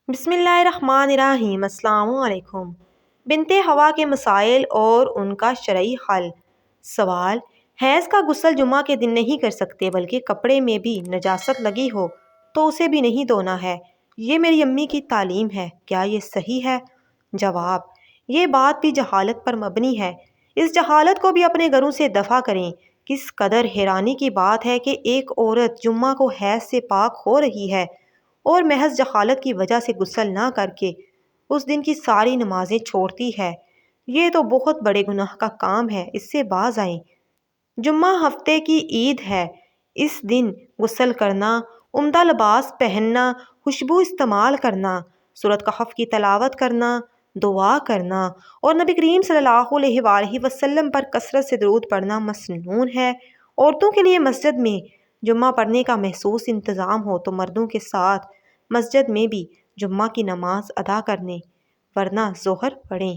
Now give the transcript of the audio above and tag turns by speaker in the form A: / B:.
A: بسم اللہ الرحمن الرحیم۔ السلام علیکم۔ بنت ہوا کے مسائل اور ان کا شرعی حل۔ سوال: حیض کا غسل جمعہ کے دن نہیں کر سکتے بلکہ کپڑے میں بھی نجاست لگی ہو تو اسے بھی نہیں دھونا ہے، یہ میری امی کی تعلیم ہے، کیا یہ صحیح ہے؟ جواب: یہ بات بھی جہالت پر مبنی ہے، اس جہالت کو بھی اپنے گھروں سے دفع کریں۔ کس قدر حیرانی کی بات ہے کہ ایک عورت جمعہ کو حیض سے پاک ہو رہی ہے اور محض جہالت کی وجہ سے غسل نہ کر کے اس دن کی ساری نمازیں چھوڑتی ہے۔ یہ تو بہت بڑے گناہ کا کام ہے، اس سے باز آئیں۔ جمعہ ہفتے کی عید ہے، اس دن غسل کرنا، عمدہ لباس پہننا، خوشبو استعمال کرنا، سورۃ کہف کی تلاوت کرنا، دعا کرنا اور نبی کریم صلی اللہ علیہ وآلہ وسلم پر کثرت سے درود پڑھنا مسنون ہے۔ عورتوں کے لیے مسجد میں جمعہ پڑھنے کا محسوس انتظام ہو تو مردوں کے ساتھ مسجد میں بھی جمعہ کی نماز ادا کرنے ورنہ ظہر پڑھیں۔